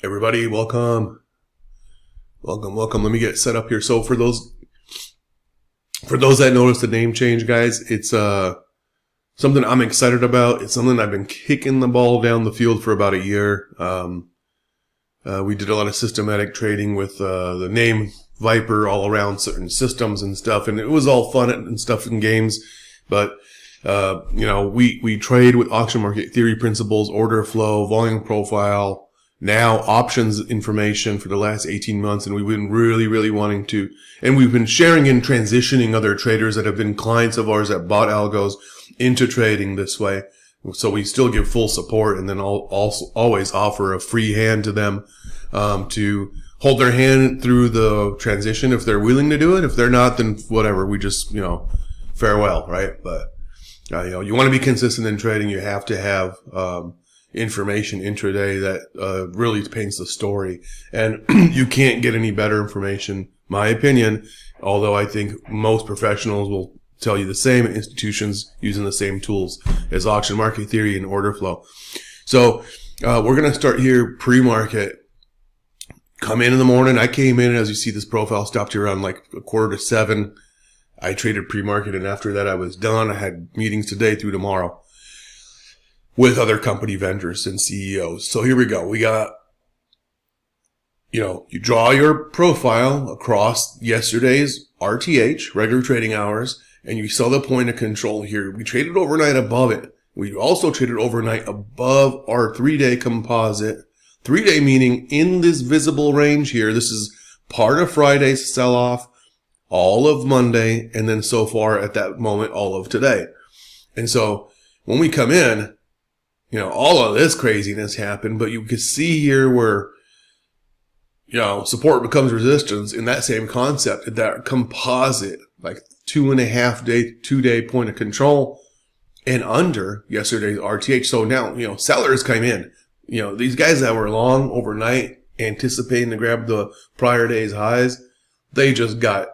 Everybody, welcome. Let me get set up here. So for those that noticed the name change, guys, it's something I'm excited about. It's something I've been kicking the ball down the field for about a year. We did a lot of systematic trading with the name Viper all around certain systems and stuff, and it was all fun and stuff in games. But we trade with auction market theory principles, order flow, volume profile, now options information for the last 18 months. And we've been really wanting to, and we've been sharing and transitioning other traders that have been clients of ours that bought algos into trading this way. So we still give full support, and then also always offer a free hand to them to hold their hand through the transition if they're willing to do it. If they're not, then whatever. We just, farewell, right? But you want to be consistent in trading. You have to have information intraday that really paints the story, and you can't get any better information, my opinion. Although I think most professionals will tell you the same, institutions using the same tools as auction market theory and order flow. So we're going to start here pre-market. Come in the morning. I came in, as you see, this profile stopped here around like 6:45. I traded pre-market, and after that I was done. I had meetings today through tomorrow with other company vendors and CEOs. So here we go. We got, you draw your profile across yesterday's RTH, regular trading hours, and you saw the point of control here. We traded overnight above it. We also traded overnight above our 3-day composite. 3-day meaning in this visible range here. This is part of Friday's sell-off, all of Monday, and then so far at that moment, all of today. And so when we come in, all of this craziness happened, but you can see here where, support becomes resistance in that same concept, that composite, like 2.5-day point of control and under yesterday's RTH. So now, sellers came in. These guys that were long overnight anticipating to grab the prior day's highs, they just got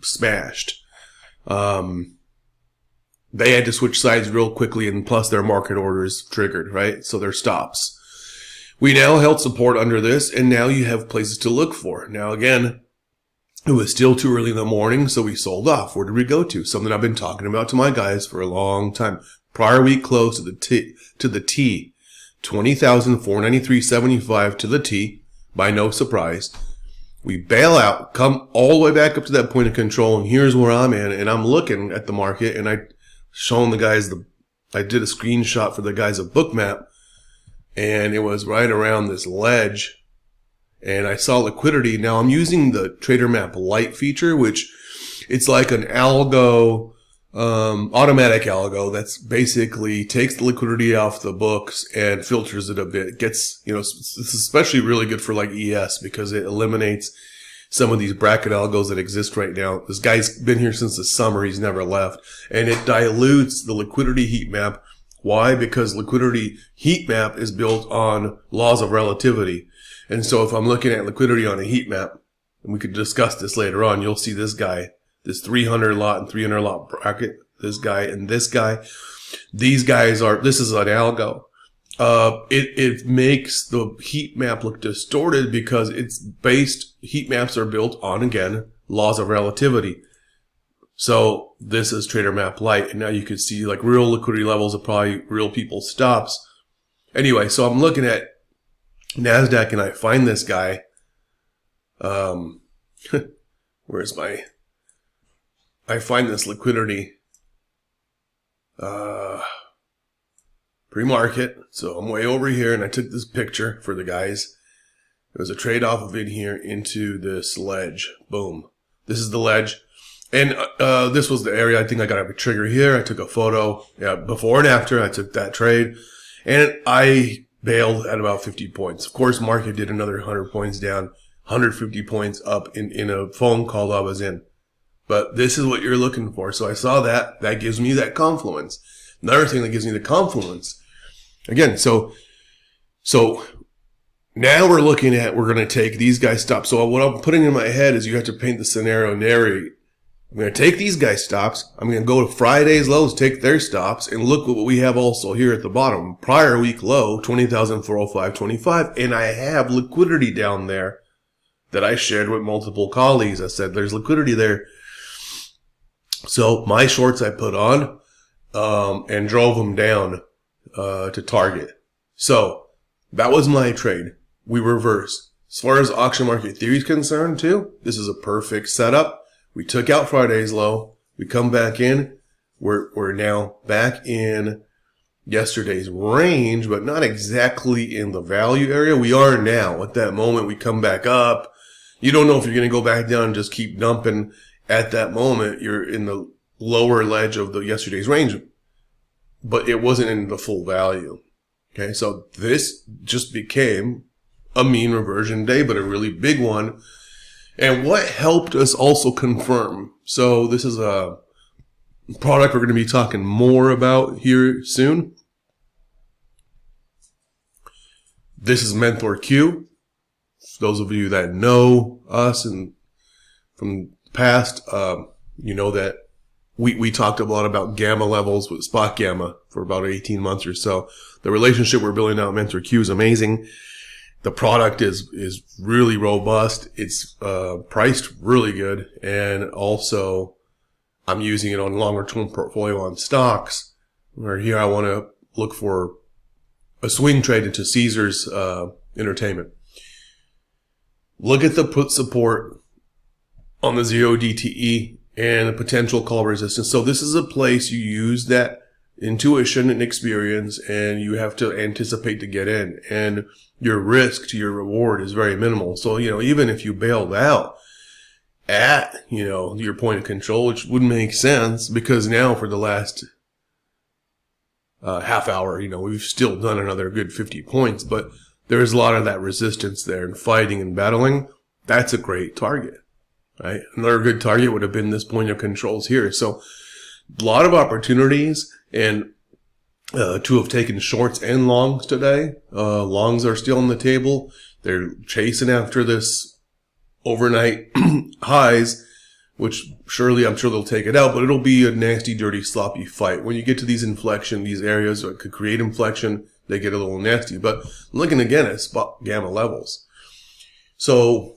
smashed. They had to switch sides real quickly, and plus their market orders triggered, right? So their stops. We now held support under this, and now you have places to look for. Now again, it was still too early in the morning, so we sold off. Where did we go to? Something I've been talking about to my guys for a long time. Prior week close to the T. 20,493.75 to the T, by no surprise. We bail out, come all the way back up to that point of control, and here's where I'm at, and I'm looking at the market, and I showing the guys I did a screenshot for the guys of Bookmap, and it was right around this ledge, and I saw liquidity. Now I'm using the Trader Map Lite feature, which it's like an algo, automatic algo that's basically takes the liquidity off the books and filters it a bit. It gets, it's especially really good for like ES because it eliminates some of these bracket algos that exist right now. This guy's been here since the summer. He's never left. And it dilutes the liquidity heat map. Why? Because liquidity heat map is built on laws of relativity. And so if I'm looking at liquidity on a heat map, and we could discuss this later on, you'll see this guy, this 300 lot and 300 lot bracket, this guy and this guy. These guys this is an algo. It makes the heat map look distorted because heat maps are built on, again, laws of relativity. So this is Trader Map Lite, and now you can see like real liquidity levels of probably real people's stops. Anyway, so I'm looking at NASDAQ and I find this guy. I find this liquidity pre-market. So I'm way over here, and I took this picture for the guys. There was a trade off of it here into this ledge. Boom. This is the ledge. And this was the area. I think I got a trigger here. I took a photo. Yeah, before and after I took that trade. And I bailed at about 50 points. Of course, market did another 100 points down, 150 points up in a phone call I was in. But this is what you're looking for. So I saw that. That gives me that confluence. Another thing that gives me the confluence. Again, so now we're going to take these guys stop. So what I'm putting in my head is you have to paint the scenario, narrate I'm going to take these guys' stops. I'm going to go to Friday's lows, take their stops, and look at what we have also here at the bottom. Prior week low, 20,405.25, and I have liquidity down there that I shared with multiple colleagues. I said there's liquidity there. So my shorts I put on and drove them down to target. So that was my trade. We reversed. As far as auction market theory is concerned too, this is a perfect setup. We took out Friday's low. We come back in. We're now back in yesterday's range, but not exactly in the value area. We are now. At that moment, we come back up. You don't know if you're going to go back down and just keep dumping. At that moment, you're in the lower ledge of the yesterday's range, but it wasn't in the full value. Okay, so this just became a mean reversion day, but a really big one. And what helped us also confirm, so this is a product we're going to be talking more about here soon. This is Menthor Q. For those of you that know us and from the past, you know that we talked a lot about gamma levels with spot gamma for about 18 months or so. The relationship we're building out with Menthor Q is amazing. The product is really robust. It's priced really good, and also I'm using it on longer term portfolio on stocks. Where here I want to look for a swing trade into Caesars Entertainment. Look at the put support on the 0 DTE and the potential call resistance. So this is a place you use that intuition and experience, and you have to anticipate to get in, and your risk to your reward is very minimal. So, even if you bailed out at, your point of control, which wouldn't make sense because now for the last half hour, we've still done another good 50 points, but there's a lot of that resistance there and fighting and battling. That's a great target, right? Another good target would have been this point of controls here. So a lot of opportunities, and to have taken shorts and longs today. Longs are still on the table. They're chasing after this overnight highs, which surely I'm sure they'll take it out, but it'll be a nasty, dirty, sloppy fight. When you get to these inflection, these areas that could create inflection, they get a little nasty. But looking again at spot gamma levels. So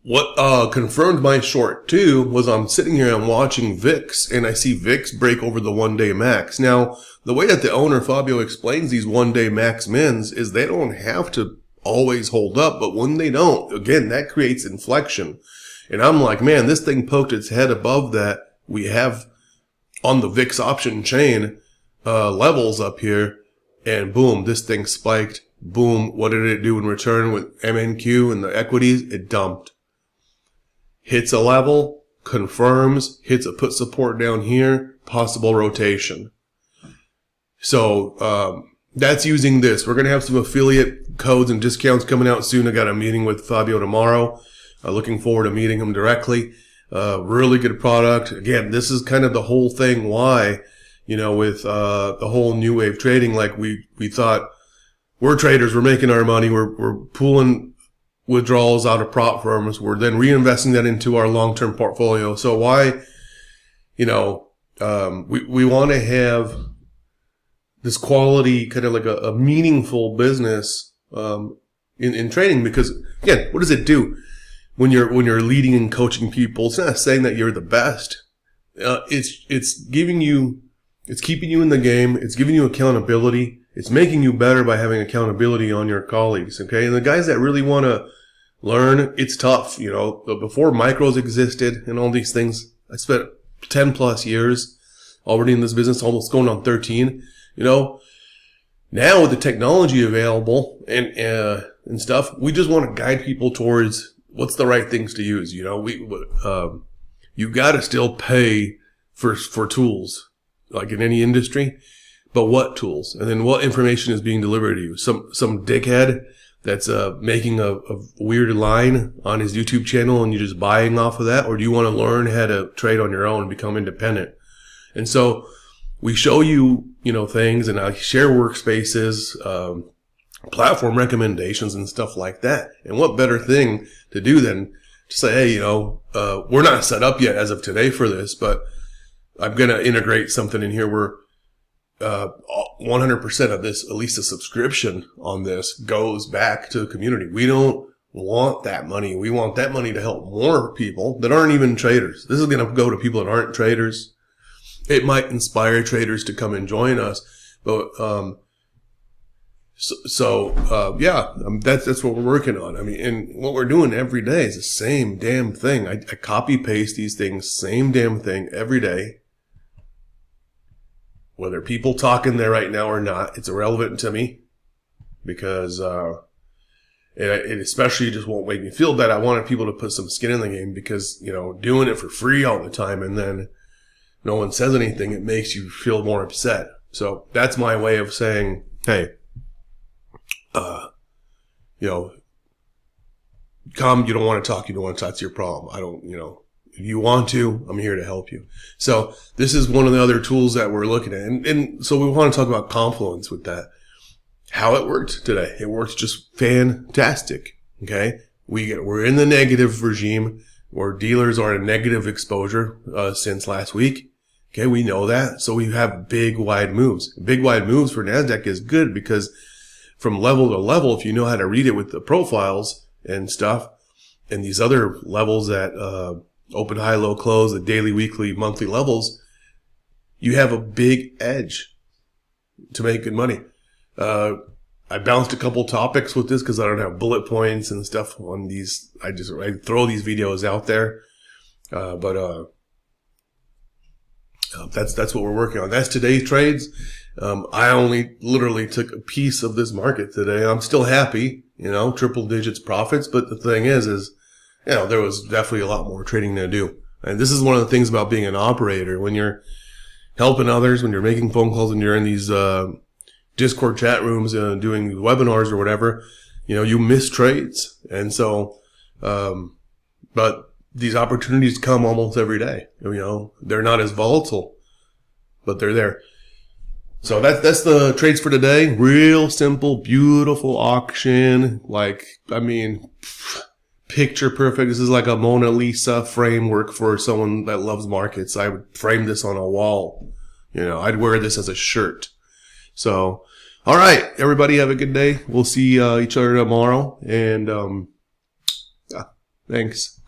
what confirmed my short too was I'm sitting here, I'm watching VIX, and I see VIX break over the 1 day max. Now, the way that the owner Fabio explains these 1 day max mins is they don't have to always hold up, but when they don't, again, that creates inflection. And I'm like, man, this thing poked its head above that we have on the VIX option chain levels up here, and boom, this thing spiked. Boom, what did it do in return with MNQ and the equities? It dumped. Hits a level, confirms, hits a put support down here, possible rotation. So that's using this. We're going to have some affiliate codes and discounts coming out soon. I got a meeting with Fabio tomorrow. Looking forward to meeting him directly. Really good product. Again, this is kind of the whole thing why, with the whole new wave trading, like we thought, we're traders, we're making our money, we're pulling withdrawals out of prop firms. We're then reinvesting that into our long-term portfolio. So why, we want to have this quality, kind of like a meaningful business in trading, because again, what does it do when you're leading and coaching people? It's not saying that you're the best. It's keeping you in the game. It's giving you accountability. It's making you better by having accountability on your colleagues. Okay, and the guys that really want to learn, it's tough. Before micros existed and all these things, I spent 10 plus years already in this business, almost going on 13. Now with the technology available and stuff, we just want to guide people towards what's the right things to use. You got to still pay for tools, like in any industry, but what tools? And then what information is being delivered to you? Some dickhead that's making a weird line on his YouTube channel and you're just buying off of that? Or do you want to learn how to trade on your own and become independent? And so we show you, things, and I share workspaces, platform recommendations and stuff like that. And what better thing to do than to say, hey, we're not set up yet as of today for this, but I'm going to integrate something in here where 100% of this, at least a subscription on this, goes back to the community. We don't want that money. We want that money to help more people that aren't even traders. This is going to go to people that aren't traders. It might inspire traders to come and join us, but that's what we're working on. I mean, and what we're doing every day is the same damn thing. I copy paste these things, same damn thing every day. Whether people talk in there right now or not, it's irrelevant to me, because it especially just won't make me feel bad. I wanted people to put some skin in the game, because doing it for free all the time and then no one says anything, it makes you feel more upset. So that's my way of saying, hey, come, you don't want to talk, it's your problem. I don't, if you want to, I'm here to help you. So this is one of the other tools that we're looking at. And so we want to talk about Confluence with that. How it worked today. It works just fantastic. Okay. We're in the negative regime where dealers are in negative exposure, since last week. Okay. We know that. So we have big, wide moves. Big, wide moves for NASDAQ is good, because from level to level, if you know how to read it with the profiles and stuff, and these other levels that, open, high, low, close, the daily, weekly, monthly levels, you have a big edge to make good money. I bounced a couple topics with this because I don't have bullet points and stuff on these. I throw these videos out there. But that's what we're working on. That's today's trades. I only literally took a piece of this market today. I'm still happy, triple digits profits. But the thing is there was definitely a lot more trading to do. And this is one of the things about being an operator. When you're helping others, when you're making phone calls, and you're in these Discord chat rooms, doing webinars or whatever, you miss trades. And so, but these opportunities come almost every day. They're not as volatile, but they're there. So that's the trades for today. Real simple, beautiful auction. Picture perfect. This is like a Mona Lisa framework for someone that loves markets. I would frame this on a wall. I'd wear this as a shirt. So, all right, everybody, have a good day. We'll see each other tomorrow. And thanks.